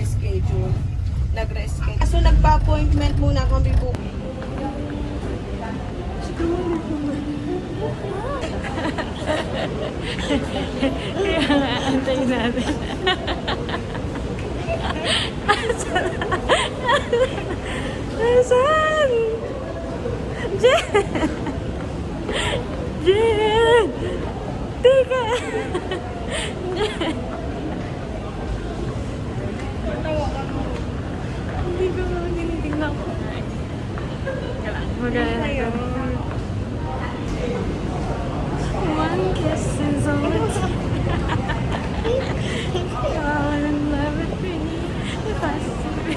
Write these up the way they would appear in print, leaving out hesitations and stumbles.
nag-reschedule. So, nagpa-appointment muna kami po. Kaya nga, antayin natin. Asan? Jen! Jen! Teka! Jen! Hindi ko tinitignan ko. Maganda na yun. One kiss is all it takes. Fall in love with me if I see.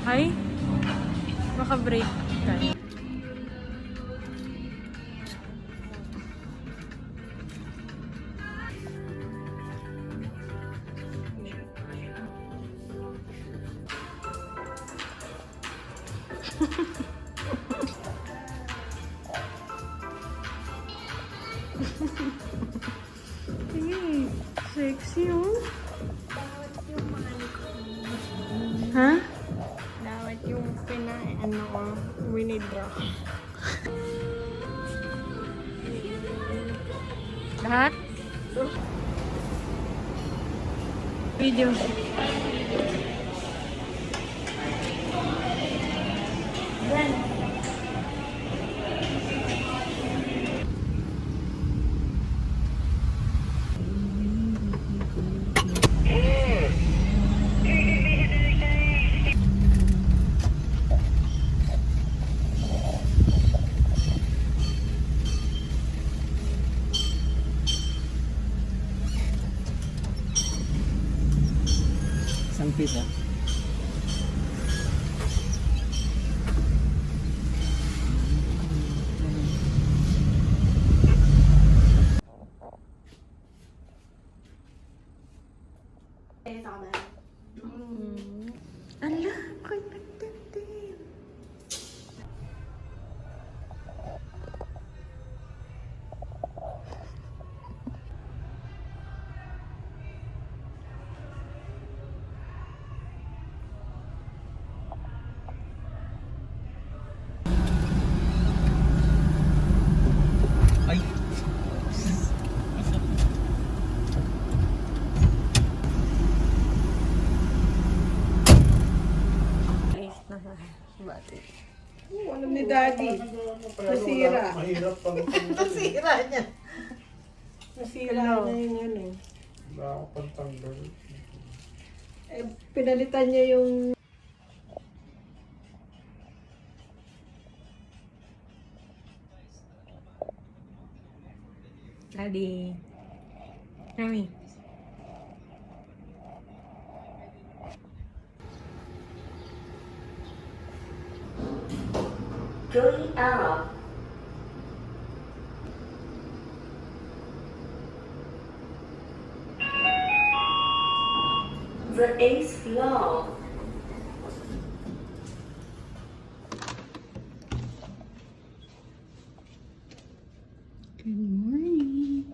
Hi? Maka-break tayo. Sige, sexy oh. Dawat yung mga Ha? Dawat yung winidraw. Lahat? Video. Isang pizza. Ala, ako'y nagtintin. Ay! Bati. Alam ni Daddy. Nasira. Mahirap pag Nasira niya. Nasira niya yung ano. nakakapagtanggal. Eh, pinalitan niya yung... Daddy. Mami. Going out. The 8th floor. Good morning.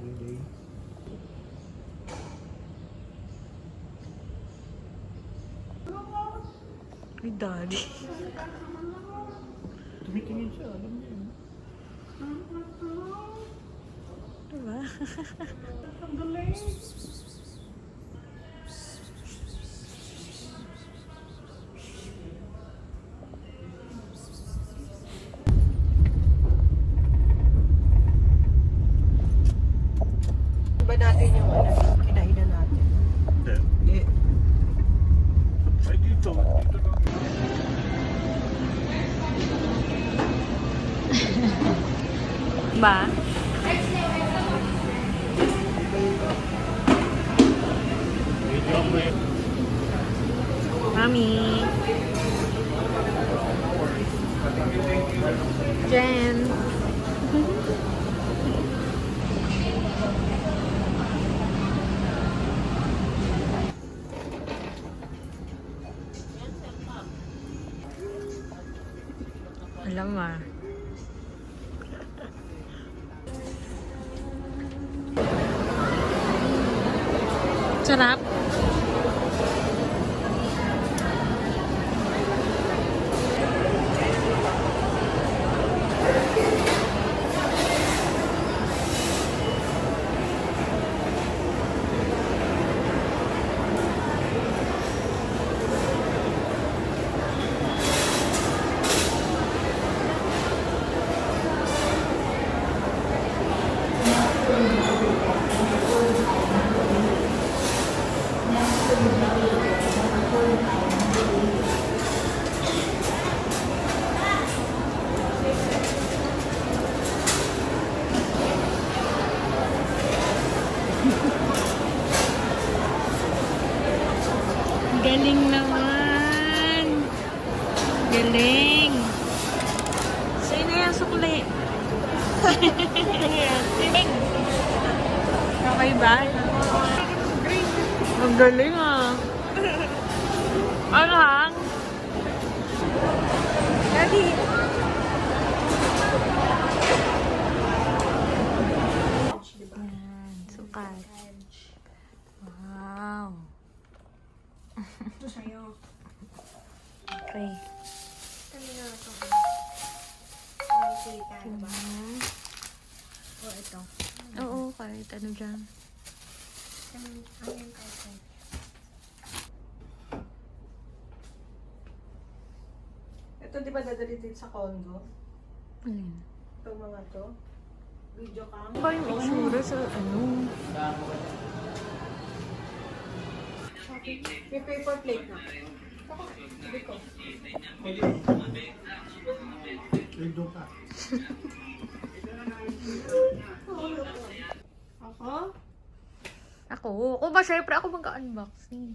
Hindi. Ay, Daddy. Tumitingin siya, alam niya yun. Diba? Ba natin yung ano, kinainan natin. Hindi. Eh, Ay, dito. Dito lang. Ba? Mami. Jen. Sarap. Galing naman. Galing. Sa'yo na yung sukli. Tinig. Okay ba? Ang galing ah. Ano hang? Daddy. Yan, sukat. Wow. Ito sa'yo. Okay. Kami na ito. Nakikita na ba? O ito. Oo, kahit ano dyan. Ano yung kahit? Ito di ba dadali din sa condo? Alin? Itong mga to? Video cam? Ano ba yung itsura sa ano? May paper plate na. Ako, sabi ko. Doon ka. Ako? Ako? Ako ba? Siyempre ako mag-unboxing.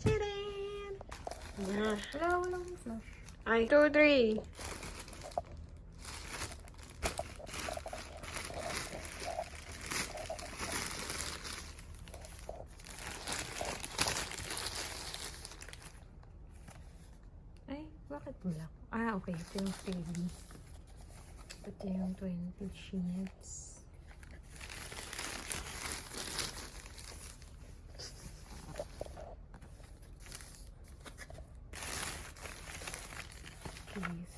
Tcharan! Yeah. Walang flash. Ay, 2, 3. Ay, bakit bulak? Ah, okay. Ito yung freebie. Ito yung 20 sheets. Please.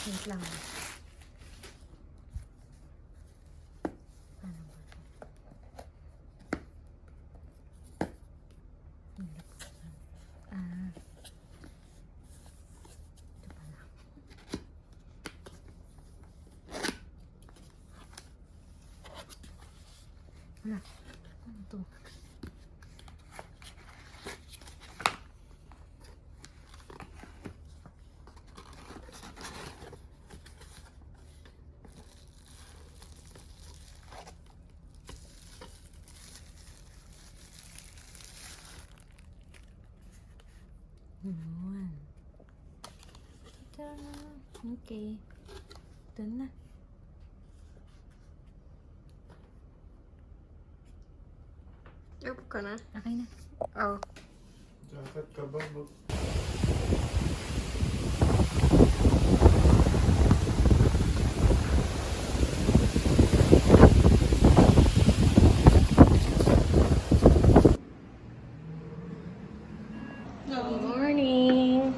Wait lang. Ano ba ito? Hindi ko alam. Ah. Ito pala. Wala. Ano to? Yun. Ito na. Okay. Ito na. Up ka na? Okay na. Oh. Jacket ka ba? Good morning.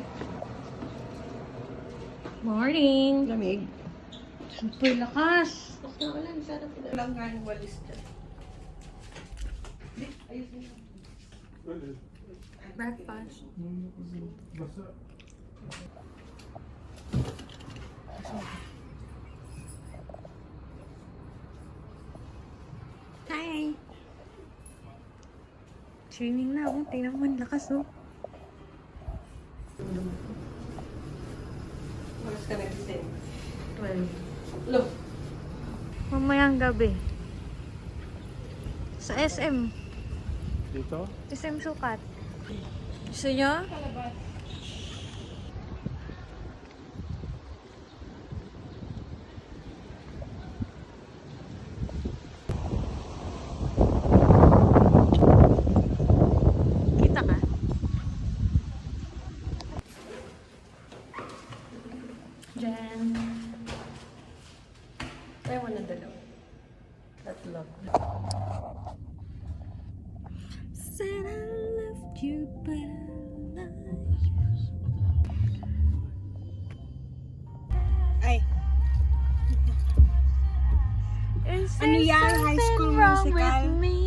Morning! Lamig. Super lakas! Basta wala, sana pinalang nga yung walis dyan. Ayusin mo. Breakfast. Basta. Hi! Swimming na ako. Tingnan mo, ang lakas oh. Oras ka nagising. 12. Look. Mamayang gabi. Sa SM. Dito? SM Sukat. Gusto nyo? Kita ka? Jen. Kaya mo na dalawa. lang. Said I loved you, but I Ay, Is Ano there yan? High School something wrong Musical? with me?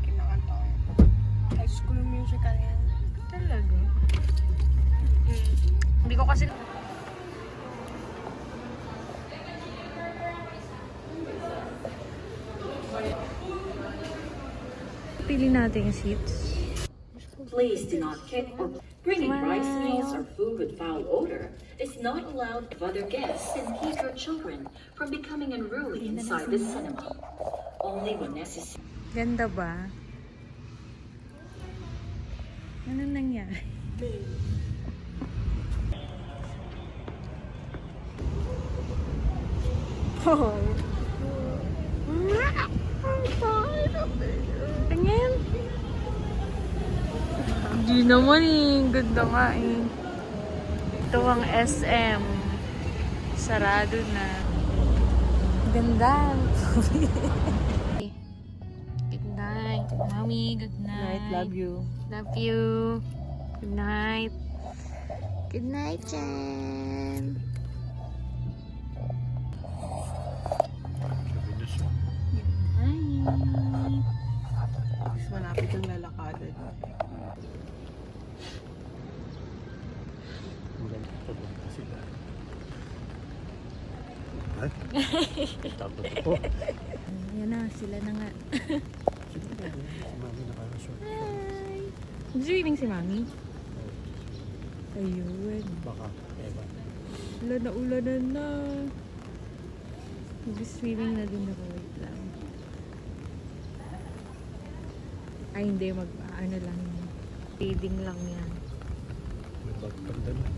kinakanta ko yan. High School Musical yan. Talaga? Hindi ko kasi... Pili natin yung seats. Please do not kick or bringing rice meals or food with foul odor is not allowed of other guests and keep your children from becoming unruly inside the cinema. Only when necessary. Ganda ba? Anong nangyari? Oh. Tingin. Hindi naman eh. Ganda nga eh. Ito ang SM. Sarado na. Ganda. Good night. Mommy, good night. Love you. Love you. Good night. Good night, Jen. Night. Mas malapit ang lalakadan. Maganda sila. Ay? Tapos po. Yan na, sila na nga. Si Mami nakalasyon. Hi! Swimming si Mami? Ayun. Baka, Eva. Ulanan na. Mag-swimming na din ako. Wait lang. Ay, hindi. Ano lang yan. Fading lang yan. May pagkanda na.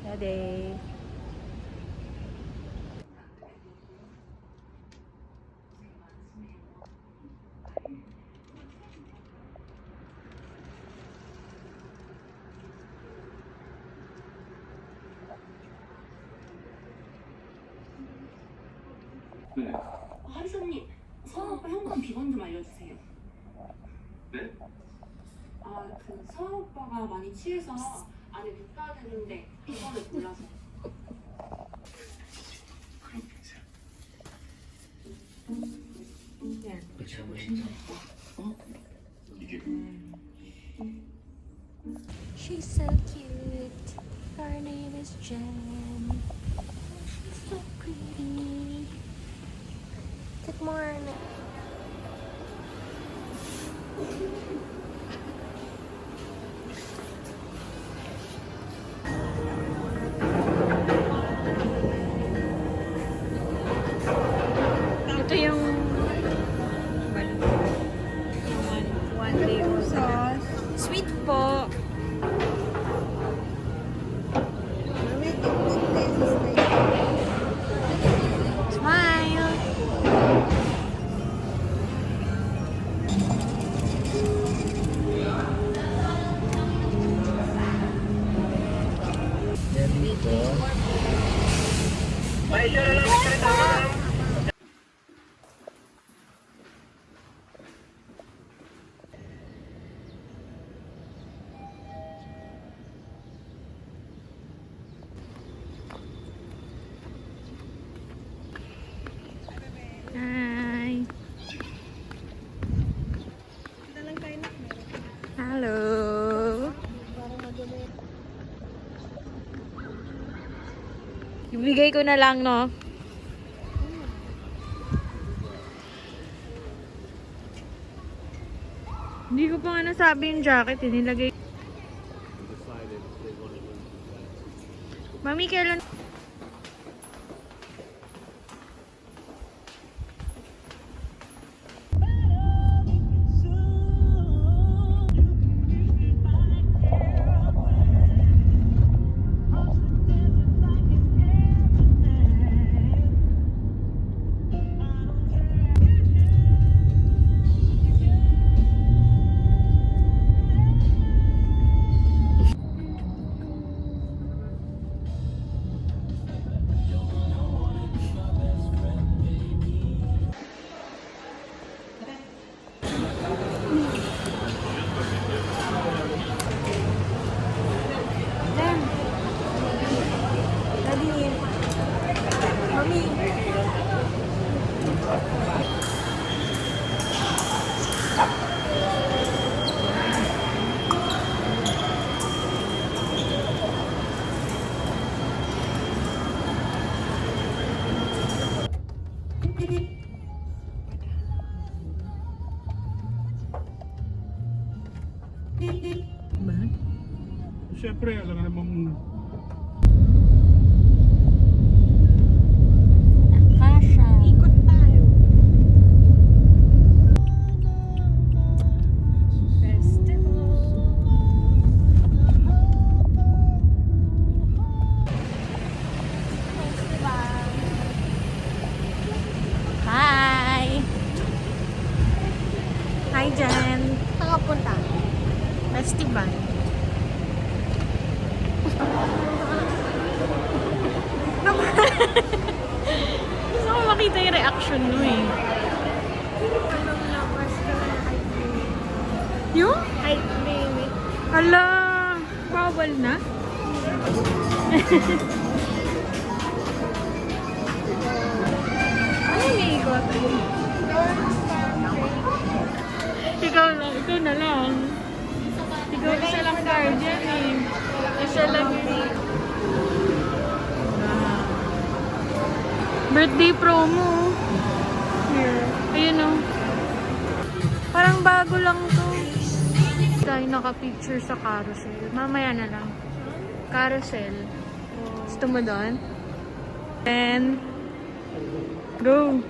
Daddy. 하리사님, 서아오빠 현관 비번 좀 알려주세요. 네? 서아오빠가 많이 취해서 안에 못 가야 되는데 비번을 몰라서. She's so cute. Her name is Jen. She's so pretty. Good morning. Ito yung one day Sauce. sweet po. Mami, tignan tayo. Smile. Yan dito. Hi. Ito lang tayo na. Hello. Ibigay ko na lang, no? Hindi ko pa nga nasabi yung jacket, nilagay. Mami, kailan? Siyempre, alam nga namang Kasha. Ikot tayo. Hi! Hi, Jen! Saan ka punta? Festival. Gusto ko makita yung reaction mo eh. Anong labas ka na height limit? Yung? Height limit. Hala! Bawal na? Ano yung ikot? Ikaw na lang. Ikaw isa lang guardian eh. Isa lang yun. Birthday promo. Here. Ayun o. Parang bago lang to. Tayo naka-picture sa carousel. Mamaya na lang. Carousel. Gusto mo doon? And go!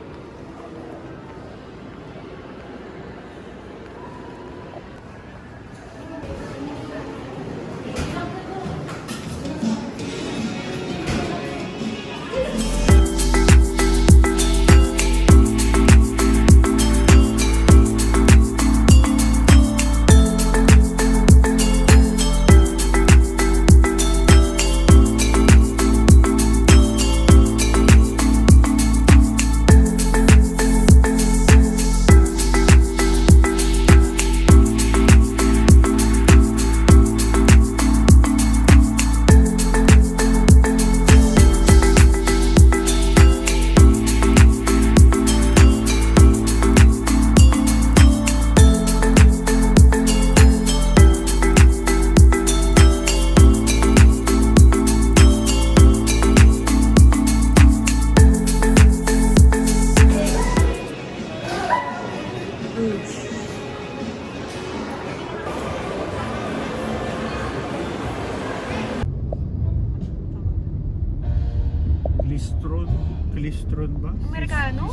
Glistron ba? Amerikano?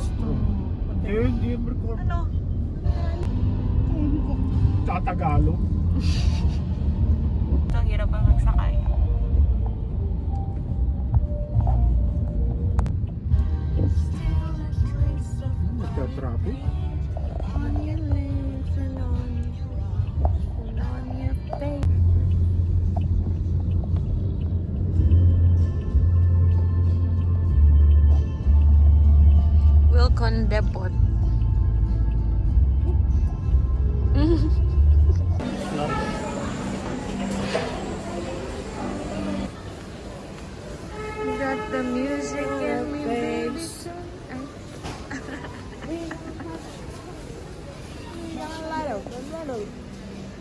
Eh, hindi Amerikano. Ano? Tatagalog. Ang hirap ang magsakay. Nagka-traffic. On your lips and on your face. Wilcon Depot. Got the music and me, baby.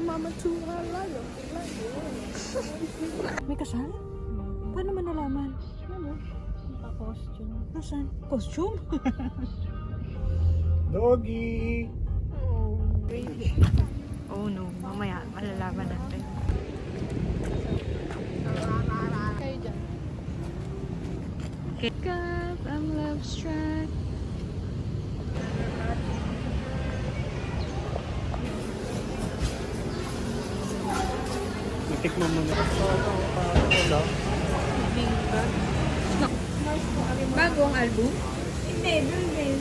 Mama too halayo. May kasal? Paano man nalaman? Costume. Nasaan? Costume? Doggy! Oh no, mamaya malalaman natin. Kayo dyan. Pick up, I'm love struck. Natikman mo na. Bagong album? Hindi, dun din.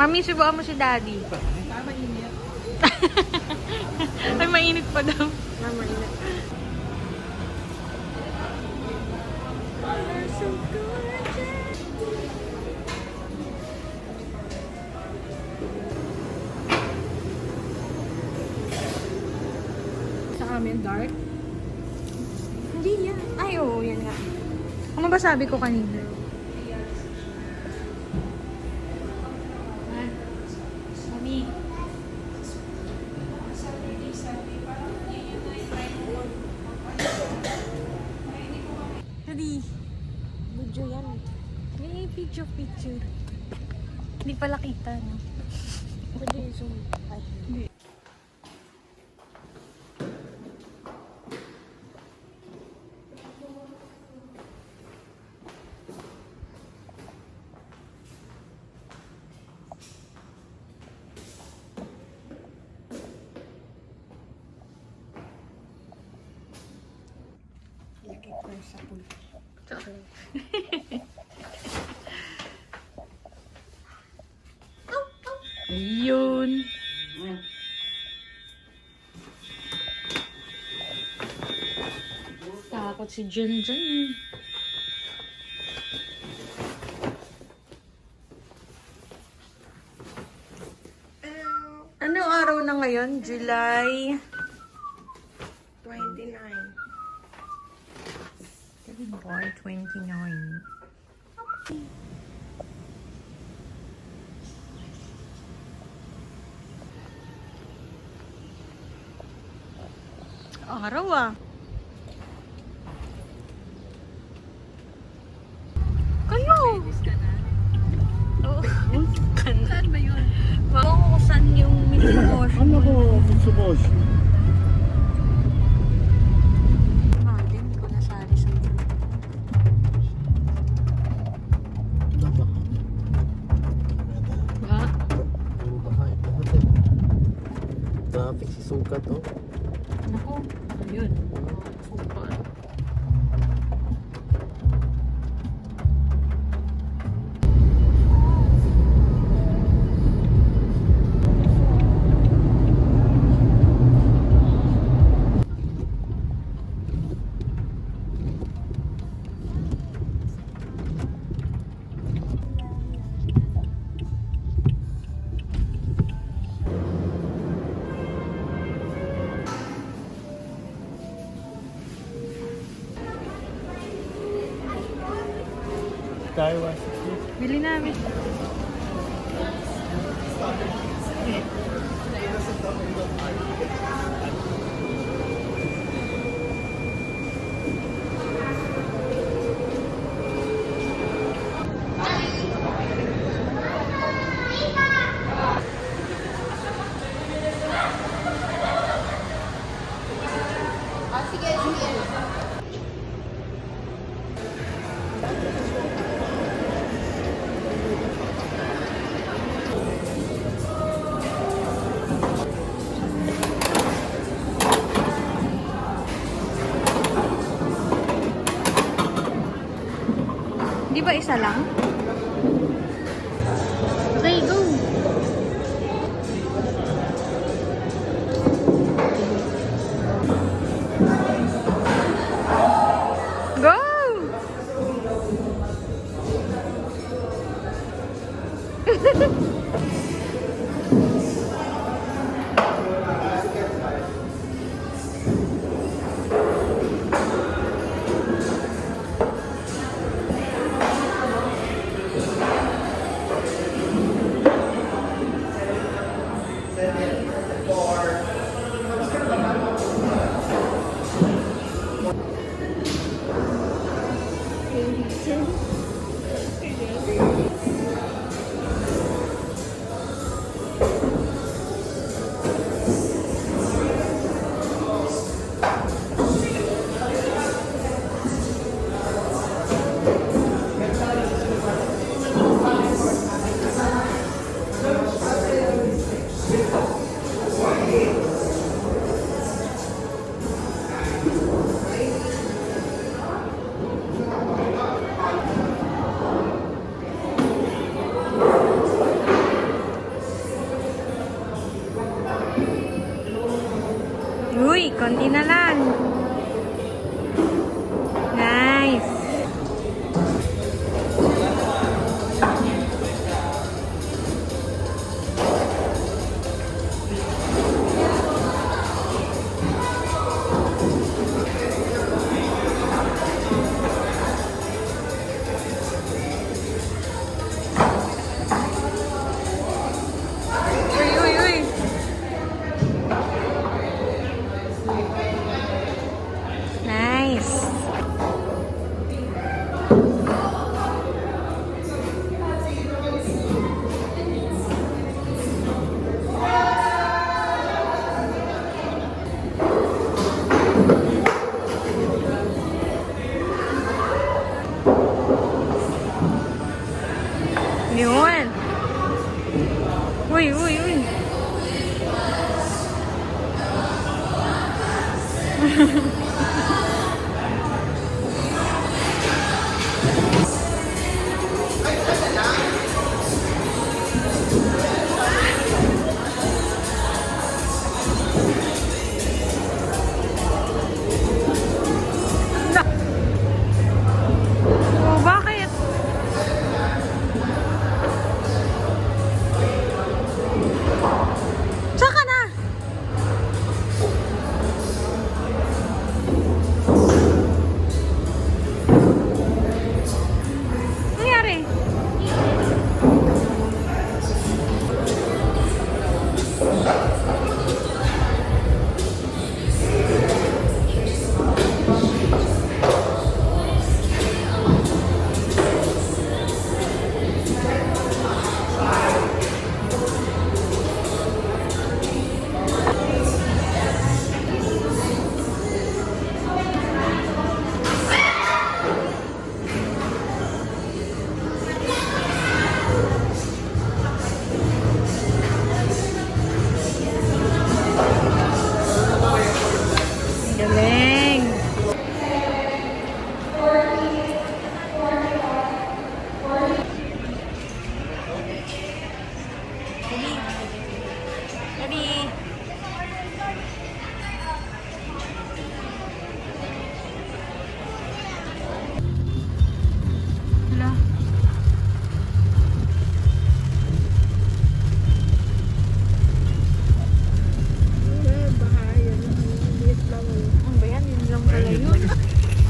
Mami, subukan mo si Daddy. Mainit. Ay, mainit pa daw. Sa amin, dark. Hindi yan. Ay, oo, yan nga. Ano ba sabi ko kanina? Mami. Picture. Hindi pala kita, no? Pwede zoom. Ay, hindi. Lagay ko sa pool. Chocolate. Yun. Takot si Jen dyan. Anong araw na ngayon? July 29. July 29. Araw ah. Kayo! Oo. Saan ba yun? Baka ko saan yung meeting mo. Ano ko, Mitsuboshi? Din ko nasali sa ba? Traffic si Sukat, oh. Naku, ayun. Super. Taiwan. Bili namin. Di ba isa lang? Okay, go! Go!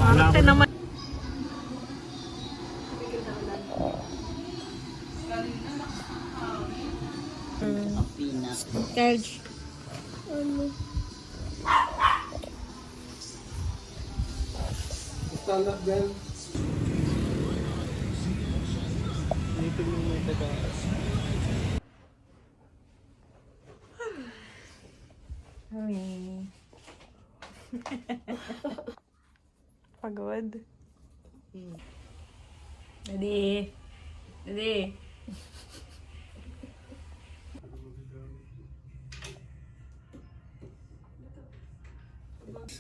Arte naman. Carriage. Stand up, girl. Dito yung may taga. Ay. Pagod. Ready. Ready.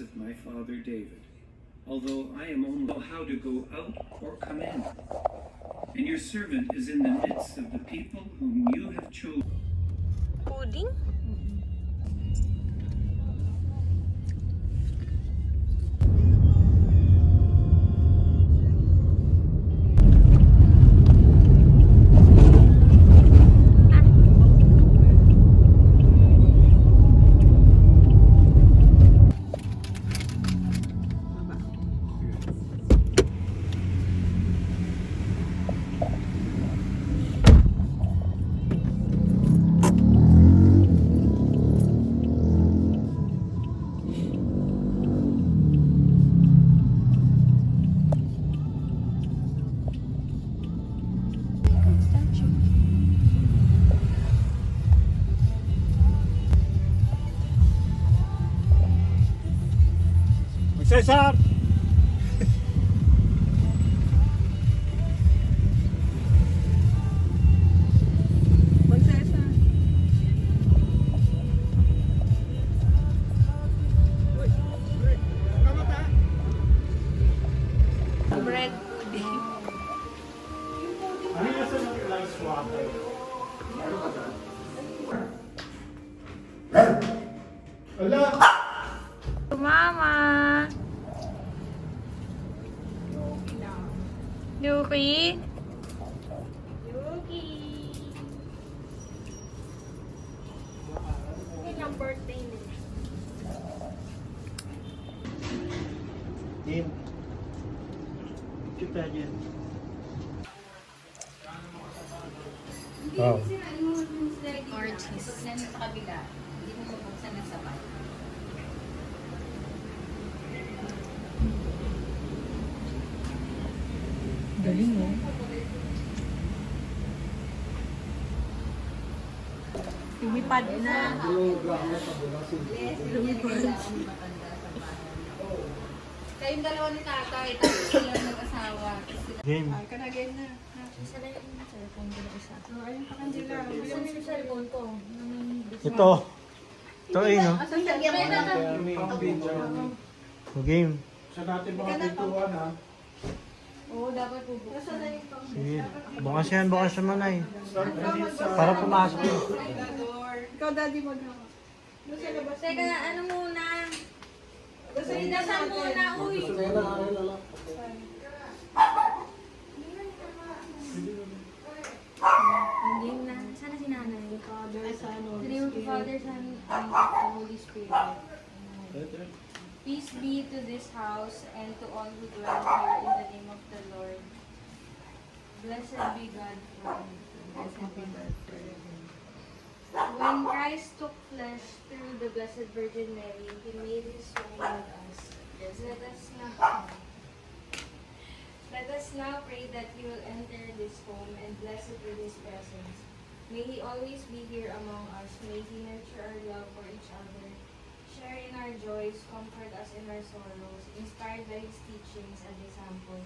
Of my father David, although I am only know how to go out or come in. And your servant is in the midst of the people whom you have chosen. Pudding? Cesar! Bread pudding. Ano yung sa rice water? Ala! Mama! Yuki? Yuki! Yan ang birthday nila. Tim. Kita dyan. Wow. Galing mo. Lumipad na. Kayong dalawa ni tatay, tapos sila nag-asawa. Game. Ito. Ito eh, no? Game. Sa natin mga bituan ha. Oo, dapat bubukas. Sige. Bukas yan, bukas naman ay. Para pumasok yun. Ikaw, daddy, mag-hawak. Teka, ano muna? Dasal muna, uy! Hindi na. Sana si nanay. Father, Son, In the Holy name of the Spirit. Father, Son, and of the Holy Spirit. Peace be to this house and to all who dwell here in the name of the Lord. Blessed be God forever. Blessed be God forever. When Christ took flesh through the Blessed Virgin Mary, He made His home with us. Let us now pray that He will enter this home and bless it with His presence. May He always be here among us. May He nurture our love for each other, share in our joys, comfort us in our sorrows, inspired by His teachings and example.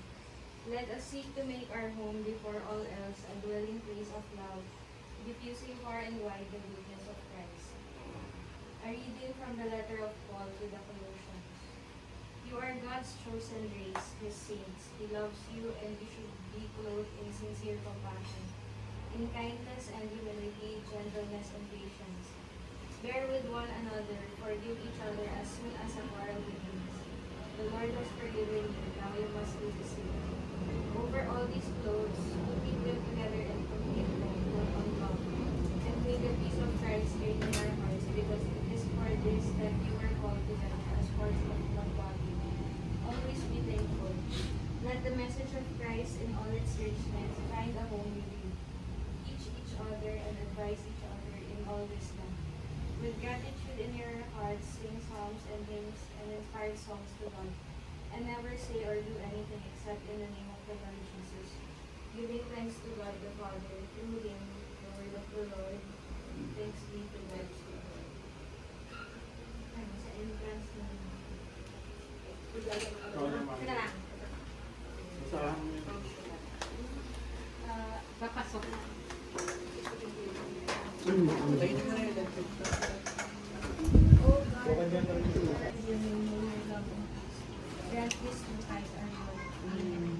Let us seek to make our home before all else a dwelling place of love, diffusing far and wide the goodness of Christ. A reading from the letter of Paul to the Colossians. You are God's chosen race, His saints. He loves you and you should be clothed in sincere compassion, in kindness and humility, gentleness and patience. Bear with one another, forgive each other as soon as a quarrel begins. The Lord has forgiven you, now you must do the same. Over all these clothes, keep them together in complete love, not on love. And may the peace of Christ reign in our hearts, because it is for this that you were called together as parts of one body. All lies in all its richness, find a home with you. Teach each other and advise each other in all wisdom. With gratitude in your hearts, sing psalms and hymns and inspired songs to God. And never say or do anything except in the name of the Lord Jesus, giving thanks to God the Father, through Him, the word of the Lord. Thanks be to God. Ano, sa entrance na. Ikaw naman. Basahan mo yun. Papasok. Oh God, Baka dyan na rin ito. your name, O your love, grant this to Christ our Lord. Amen.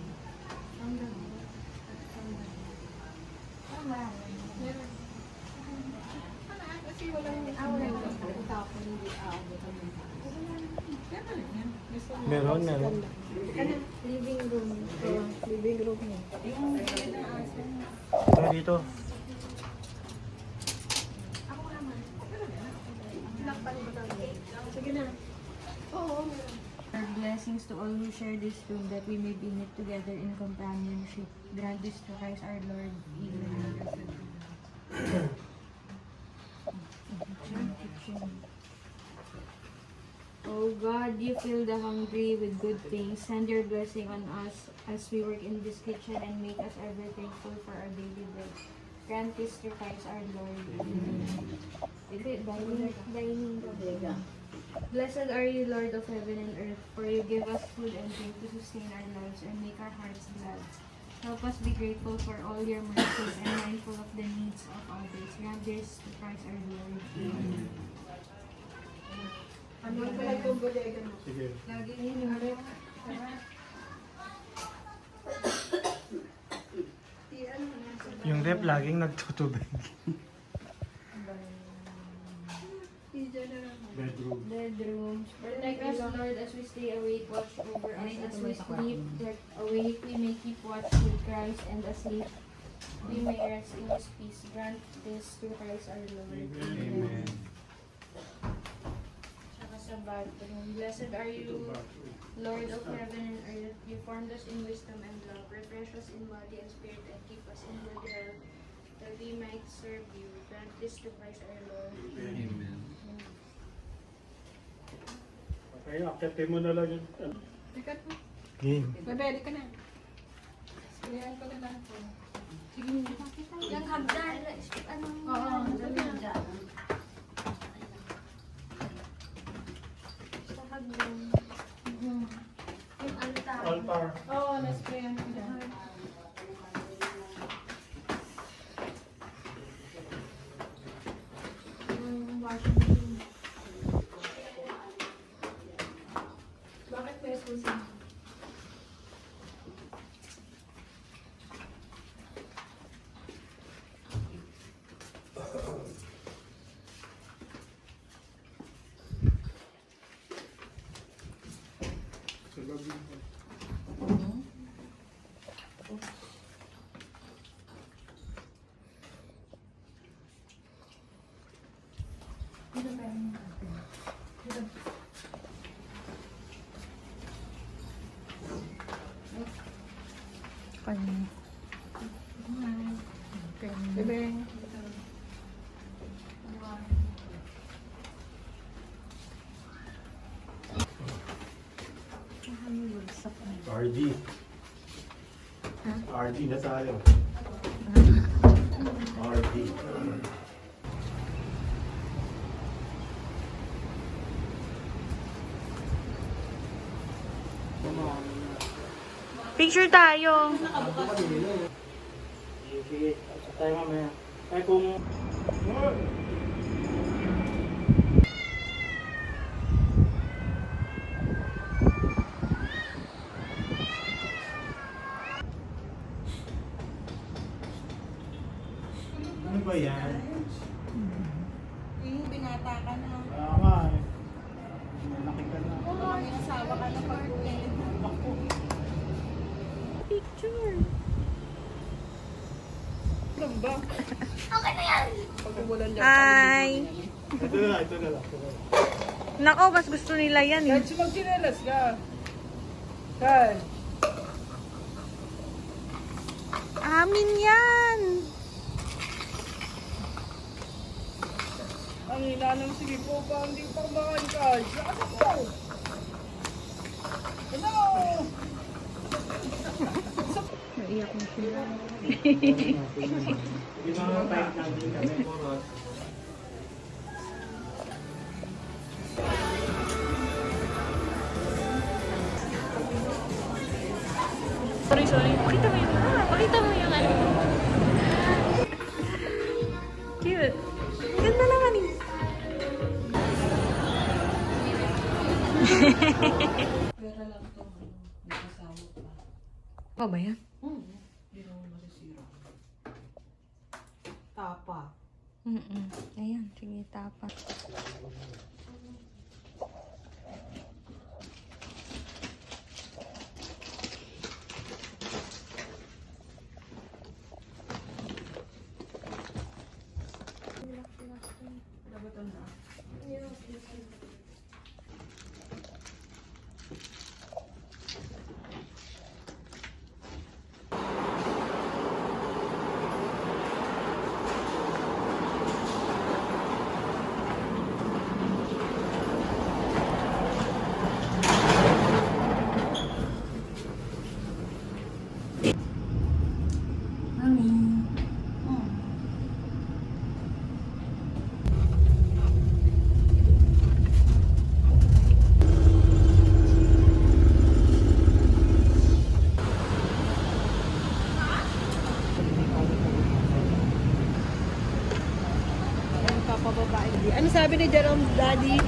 Kasi walang awal. Tapos hindi aabot. Meron. Living room. Living room niya. Ito dito. Sige na. Oo. Our blessings to all who share this room, that we may be knit together in companionship. Grant this to Christ our Lord. Amen. Oh God, you fill the hungry with good things. Send your blessing on us as we work in this kitchen and make us ever thankful for our daily bread. Grant this to Christ our Lord. Amen. Dining. Blessed are you, Lord of heaven and earth, for you give us food and drink to sustain our lives and make our hearts glad. Help us be grateful for all your mercies and mindful of the needs of others. Grant this to Christ our Lord. Amen. Ano ko lang kung bodega mo? Sige. Lagi niyo yung Yung rep laging nagtutubig. Bedroom. bedrooms. Protect us, Lord, as we stay awake. Watch over us as we sleep. That awake we may keep watch with Christ, and asleep we may rest in His peace. Grant this to Christ our Lord. Amen. Saka sa bathroom. Blessed are you, Lord of heaven and earth. You formed us in wisdom and love. Refresh us in body and spirit, and keep us in good health, that we might serve you. Grant this to Christ our Lord. Amen. Okay, akitin mo na lang yun. Tikat mo. Game. Bebe, di ka na. Sigayan ko na lang. Sige, hindi pa kita. Yung hagdan, anong... Oo, dali na. Sa hagdan. Yung altar. Altar. Oo, na-sprayan ko na. Yung washing machine. Bakit may susi? Sa lobby. Kanya. Bebe. RD. RD na tayo. RD. Picture tayo. Sige, tayo mamaya. Ay kung... Ano ba yan? Yung binata ka na. Tama eh. Malaki ka na. Oo, yung asawa ka na pag-uwi. Picture. Gamba. Okay na yan! Pag-umulan niya. Hi. Ito na lang, ito na lang. Nako, mas gusto nila yan eh. Kahit magsinelas ka. Kahit. Amin yan! Ang inanong sige po pa, hindi pa kumain ka. Ano po? Ano? Naiyak na siya. Yung mga type natin kami, Moros. Sorry. Pakita mo yung pakita mo yung ano. Cute. Ganda naman eh. Pera lang to. Hindi kasama pa. Oh ba yan? Hindi naman masisira. Tapa. Ayan, sige, tapa. Ano sabi ni Jerome's daddy?